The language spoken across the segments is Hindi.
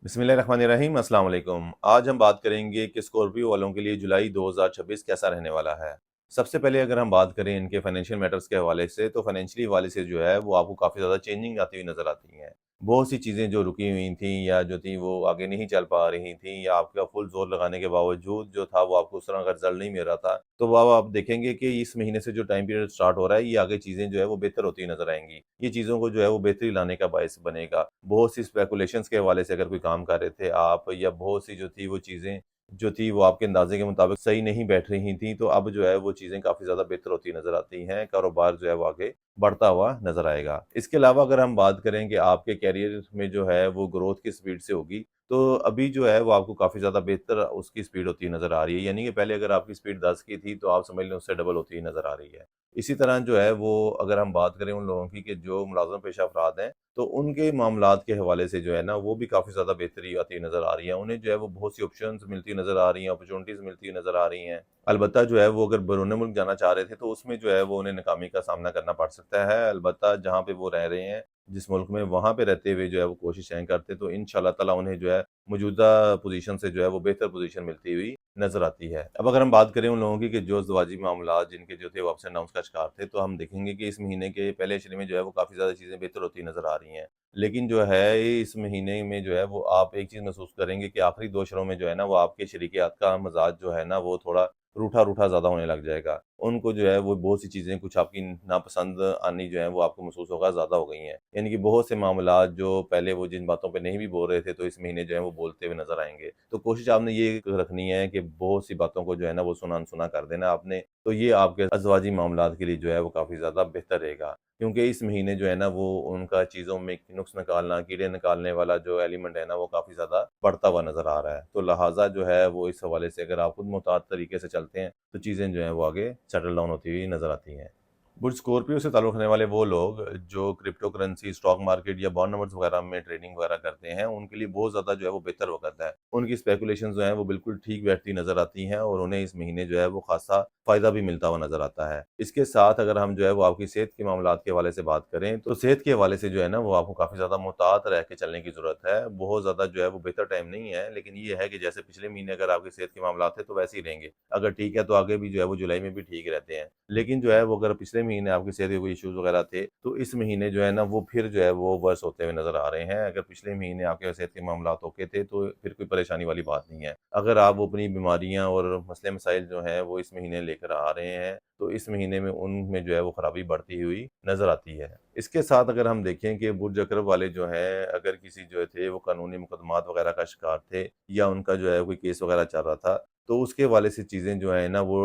बिस्मिल्लाहिर्रहमानिर्रहीम अस्सलाम वालेकुम। आज हम बात करेंगे कि स्कॉर्पियो वालों के लिए जुलाई 2026 कैसा रहने वाला है। सबसे पहले अगर हम बात करें इनके फाइनेंशियल मैटर्स के हवाले से, तो फाइनेंशियली हवाले से जो है वो आपको काफ़ी ज़्यादा चेंजिंग आती हुई नज़र आती हैं। बहुत सी चीज़ें जो रुकी हुई थी या जो थी वो आगे नहीं चल पा रही थी या आपका फुल ज़ोर लगाने के बावजूद जो था वो आपको उस तरह का रिज़ल्ट नहीं मिल रहा था। तो वो अब आप देखेंगे कि इस महीने से जो टाइम पीरियड स्टार्ट हो रहा है, ये आगे चीज़ें जो है वो बेहतर होती हुई नज़र आएँगी। ये चीज़ों को जो है वो बेहतरी लाने का बायस बनेगा। बहुत सी स्पेकुलेशंस के हवाले से अगर कोई काम कर रहे थे आप, या बहुत सी जो थी वो चीज़ें जो थी वो आपके अंदाज़े के मुताबिक सही नहीं बैठ रही थी, तो अब जो है वो चीज़ें काफ़ी ज़्यादा बेहतर होती नज़र आती हैं। कारोबार जो है वो आगे बढ़ता हुआ नज़र आएगा। इसके अलावा अगर हम बात करें कि आपके करियर में जो है वो ग्रोथ किस स्पीड से होगी, तो अभी जो है वो आपको काफ़ी ज़्यादा बेहतर उसकी स्पीड होती नज़र आ रही है। यानी कि पहले अगर आपकी स्पीड 10 की थी, तो आप समझ लें उससे डबल होती हुई नज़र आ रही है। इसी तरह जो है वो अगर हम बात करें उन लोगों की कि जो मुलाज़िम पेशा अफ़राद हैं, तो उनके मामलात के हवाले से जो है ना, वो भी काफ़ी ज़्यादा बेहतरी आती हुई नज़र आ रही है। उन्हें जो है वो बहुत सी ऑप्शंस मिलती नज़र आ रही हैं, अपॉर्च्युनिटीज़ मिलती नज़र आ रही हैं। अलबत्ता जो है वो अगर बैरून मुल्क जाना चाह रहे थे, तो उसमें जो है वो उन्हें नाकामी का सामना करना पड़ सकता है। अलबत्ता जहाँ पे वो रह रहे हैं, जिस मुल्क में, वहाँ पे रहते हुए जो है वो कोशिशें करते, तो इंशाअल्लाह ताला उन्हें जो है मौजूदा पोज़ीशन से जो है वो बेहतर पोज़ीशन मिलती हुई नज़र आती है। अब अगर हम बात करें उन लोगों की कि जो ज़वाजी मामलात जिनके जो थे वो अप्स एंड डाउन्स का शिकार थे, तो हम देखेंगे कि इस महीने के पहले अशरे में जो है वो काफ़ी ज़्यादा चीज़ें बेहतर होती नज़र आ रही हैं। लेकिन जो है इस महीने में जो है वो आप एक चीज़ महसूस करेंगे कि आखिरी 2 अशरों में जो है ना, वो आपके शरीकियात का मिज़ाज जो है ना, वो थोड़ा रूठा-रूठा ज़्यादा होने लग जाएगा। उनको जो है वो बहुत सी चीज़ें कुछ आपकी नापसंद आनी जो है वो आपको महसूस होगा ज़्यादा हो गई हैं। यानी कि बहुत से मामलात जो पहले वो जिन बातों पे नहीं भी बोल रहे थे, तो इस महीने जो है वो बोलते हुए नज़र आएँगे। तो कोशिश आपने ये रखनी है कि बहुत सी बातों को जो है ना वो सुना-अनसुना कर देना आपने, तो ये आपके अज़वाजी मामलात के लिए जो है वो काफ़ी ज़्यादा बेहतर रहेगा। क्योंकि इस महीने जो है ना वो उनका चीज़ों में नुक्स निकालना, कीड़े निकालने वाला जो एलिमेंट है ना, वो काफ़ी ज़्यादा बढ़ता हुआ नज़र आ रहा है। तो लिहाज़ा जो है वो इस हवाले से अगर आप खुद मुहतात तरीके से चलते हैं, तो चीज़ें जो हैं वो आगे सेटल डाउन होती हुई नज़र आती हैं। बुर्ज स्कॉर्पियो से ताल्लुक़ रखने वाले वो लोग जो क्रिप्टो करेंसी, स्टॉक मार्केट या बॉन्ड नंबर्स वगैरह में ट्रेडिंग वगैरह करते हैं, उनके लिए बहुत ज़्यादा जो है वो बेहतर वक़्त है। उनकी स्पेकुलेशंस जो हैं वो बिल्कुल ठीक बैठती नज़र आती हैं और उन्हें इस महीने जो है वो ख़ासा फ़ायदा भी मिलता हुआ नज़र आता है। इसके साथ अगर हम जो है वो आपकी सेहत के मामलात के हवाले से बात करें, तो सेहत के हवाले से जो है ना वो आपको काफ़ी ज़्यादा मुहतात रह के चलने की ज़रूरत है। बहुत ज़्यादा जो है वो बेहतर टाइम नहीं है, लेकिन ये है कि जैसे पिछले महीने अगर आपकी सेहत के मामलात थे, तो वैसे ही रहेंगे। अगर ठीक है, तो आगे भी जो है वो जुलाई में भी ठीक रहते हैं। लेकिन जो है वो अगर पिछले महीने आपकी सेहत के कोई इश्यूज़ वगैरह थे, तो इस महीने जो है ना वो फिर जो है वो वर्स होते हुए नज़र आ रहे हैं। अगर पिछले महीने आपके सेहत के मामलात ओके थे, तो फिर कोई परेशानी वाली बात नहीं है। अगर आप अपनी बीमारियाँ और मसले-मसाइल जो हैं वो इस महीने लेकर आ रहे हैं, तो इस महीने में उनमें जो है वो खराबी बढ़ती हुई नज़र आती है। इसके साथ अगर हम देखें कि बुर्ज अक़रब वाले जो हैं, अगर किसी जो थे वो कानूनी मुकदमात वगैरह का शिकार थे, या उनका जो है कोई केस वगैरह चल रहा था, तो उसके हवाले से चीज़ें जो हैं ना वो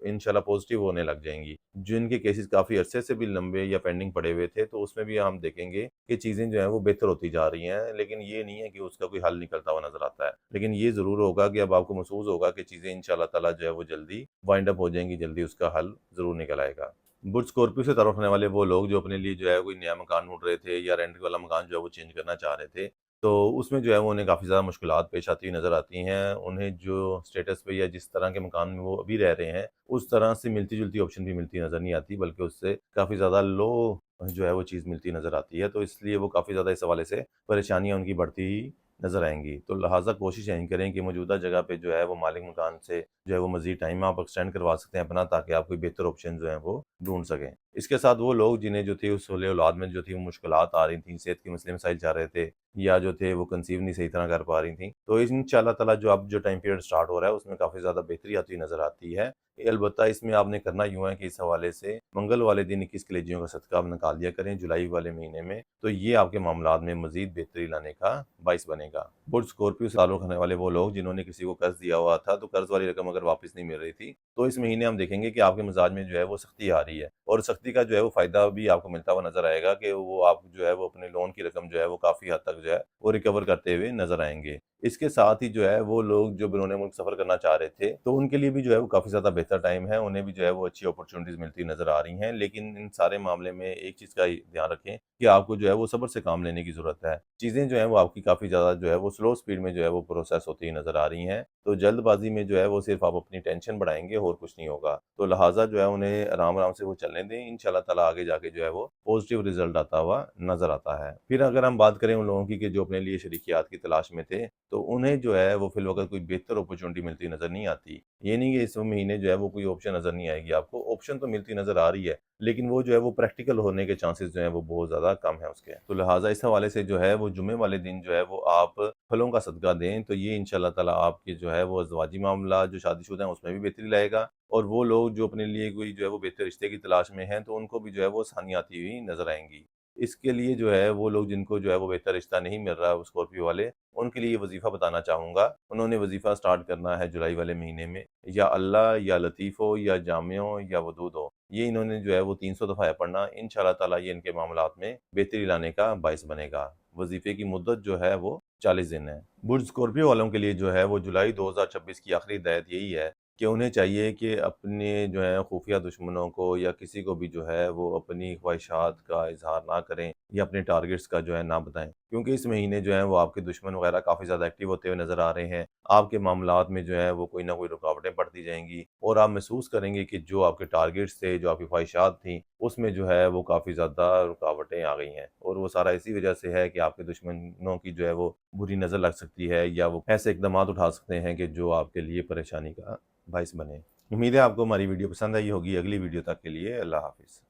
इंशाल्लाह पॉज़िटिव होने लग जाएँगी। जिनके केसेज़ काफ़ी अरसे से भी लंबे या पेंडिंग पड़े हुए थे, तो उसमें भी हम देखेंगे कि चीज़ें जो हैं वो बेहतर होती जा रही हैं। लेकिन ये नहीं है कि उसका कोई हल निकलता हुआ नज़र आता है। लेकिन ये ज़रूर होगा कि अब आपको महसूस होगा कि चीज़ें इंशाल्लाह ताला जो है वो जल्दी वाइंड अप हो जाएँगी, जल्दी उसका हल ज़रूर निकल आएगा। बुर्ज स्कॉर्पियो से ताल्लुक़ रखने वाले वो लोग जो अपने लिए जो है कोई नया मकान ढूँढ रहे थे, या रेंट वाला मकान जो है वो चेंज करना चाह रहे थे, तो उसमें जो है वो उन्हें काफ़ी ज़्यादा मुश्किलात पेश आती हुई नज़र आती हैं। उन्हें जो स्टेटस पे या जिस तरह के मकान में वो अभी रह रहे हैं, उस तरह से मिलती-जुलती ऑप्शन भी मिलती नज़र नहीं आती, बल्कि उससे काफ़ी ज़्यादा लो जो है वो चीज़ मिलती नज़र आती है। तो इसलिए वो काफ़ी ज़्यादा इस हवाले से परेशानियाँ उनकी बढ़ती ही नज़र आएँगी। तो लिहाज़ा कोशिश यही करें कि मौजूदा जगह पे जो है वो मालिक मकान से जो है वो मज़ीद टाइम आप एक्सटेंड करवा सकते हैं अपना, ताकि आप कोई बेहतर ऑप्शन जो हैं वो ढूँढ सकें। इसके साथ वो लोग जिन्हें जो थी उस औलाद में जो थी वो मुश्किलात आ रही थी, सेहत के मसले-मसाइल चल रहे थे, या जो थे वो कंसीव नहीं सही तरह कर पा रही थीं, तो इंशाअल्लाह ताला जो अब जो टाइम पीरियड स्टार्ट हो रहा है, उसमें काफ़ी ज़्यादा बेहतरी आती हुई नज़र आती है। अलबत्ता इसमें आपने करना यूँ है कि इस हवाले से मंगल वाले दिन 21 कलेजियों का सदका आप निकाल दिया करें जुलाई वाले महीने में, तो ये आपके मामलात में मज़ीद बेहतरी लाने का बाइस बनेगा। बुर्ज स्कॉर्पियो से ताल्लुक़ रखने वाले वो लोग जिन्होंने किसी को कर्ज़ दिया हुआ था, तो कर्ज़ वाली रकम अगर वापस नहीं मिल रही थी, तो इस महीने हम देखेंगे कि आपके मिज़ाज में जो है वो सख्ती आ रही है, और सख्ती का जो है वो फ़ायदा भी आपको मिलता हुआ नज़र आएगा कि वो आप जो है वो अपने लोन की रकम जो है वो काफ़ी हद तक जो है वो रिकवर करते हुए नज़र आएँगे। इसके साथ ही जो है वो लोग जो बैरून मुल्क सफ़र करना चाह रहे थे, तो उनके लिए भी जो है वो काफ़ी ज़्यादा बेहतर टाइम है, उन्हें भी जो है वो अच्छी अपॉर्च्युनिटीज़ मिलती नज़र आ रही हैं। लेकिन इन सारे मामले में एक चीज़ का ध्यान रखें कि आपको जो है वो सब्र से काम लेने की ज़रूरत है। चीज़ें जो हैं वो आपकी काफ़ी ज़्यादा जो है वो स्लो स्पीड में जो है वो प्रोसेस होती हुई नज़र आ रही हैं। तो जल्दबाज़ी में जो है वो सिर्फ़ आप अपनी टेंशन बढ़ाएँगे और कुछ नहीं होगा। तो लिहाज़ा जो है उन्हें आराम-आराम से वो चलने दें, इंशाअल्लाह ताला आगे जाके जो है वो पॉज़िटिव रिज़ल्ट आता हुआ नज़र आता है। फिर अगर हम बात करें उन लोगों की कि जो अपने लिए शरीकियात की तलाश में थे, तो उन्हें जो है वो फ़िलवक़्त कोई बेहतर अपॉर्च्युनिटी मिलती नज़र नहीं आती। ये नहीं कि इस महीने जो है वो कोई ऑप्शन नज़र नहीं आएगी आपको, ऑप्शन तो मिलती नज़र आ रही है, लेकिन वो जो है वो प्रैक्टिकल होने के चांसेस जो हैं वो बहुत ज़्यादा कम है उसके। तो लिहाज़ा इस हवाले से जो है वो जुम्मे वाले दिन जो है वो आप फलों का सदका दें, तो ये इंशाअल्लाह ताला आपके जो है वो अज़वाजी मामला जो शादीशुदा हैं उसमें भी बेहतरी लाएगा और वो लोग जो अपने लिए कोई जो है वो बेहतर रिश्ते की तलाश में हैं, तो उनको भी जो है वो आसानियाँ आती हुई नज़र आएँगी। इसके लिए जो है वो लोग जिनको जो है वो बेहतर रिश्ता नहीं मिल रहा है वो स्कॉर्पियो वाले, उनके लिए ये वज़ीफ़ा बताना चाहूँगा। उन्होंने वज़ीफ़ा स्टार्ट करना है जुलाई वाले महीने में, या अल्लाह या लतीफ़ हो या जामिया हो या वदूद हो। ये इन्होंने जो है वो 300 दफ़ा है पढ़ना, इंशाअल्लाह ताला ये इनके मामलात में बेहतरी लाने का बाइस बनेगा। वज़ीफ़े की मुद्दत जो है वो 40 दिन है। बुर्ज स्कॉर्पियो वालों के लिए जो है वो जुलाई 2026 की आखिरी हिदायत यही है कि उन्हें चाहिए कि अपने जो है खुफिया दुश्मनों को या किसी को भी जो है वो अपनी ख्वाहिशात का इज़हार ना करें या अपने टारगेट्स का जो है ना बताएँ। क्योंकि इस महीने जो है वो आपके दुश्मन वग़ैरह काफ़ी ज़्यादा एक्टिव होते हुए नज़र आ रहे हैं। आपके मामलात में जो है वो कोई ना कोई रुकावटें पड़ती जाएँगी और आप महसूस करेंगे कि जो आपके टारगेट्स थे, जो आपकी ख्वाहिशात थी, उसमें जो है वो काफ़ी ज़्यादा रुकावटें आ गई हैं। और वो सारा इसी वजह से है कि आपके दुश्मनों की जो है वो बुरी नज़र लग सकती है या वो ऐसे इक़दामात उठा सकते हैं कि जो आपके लिए परेशानी का बाइस बने। उम्मीद है आपको हमारी वीडियो पसंद आई होगी। अगली वीडियो तक के लिए अल्लाह हाफ़िज़।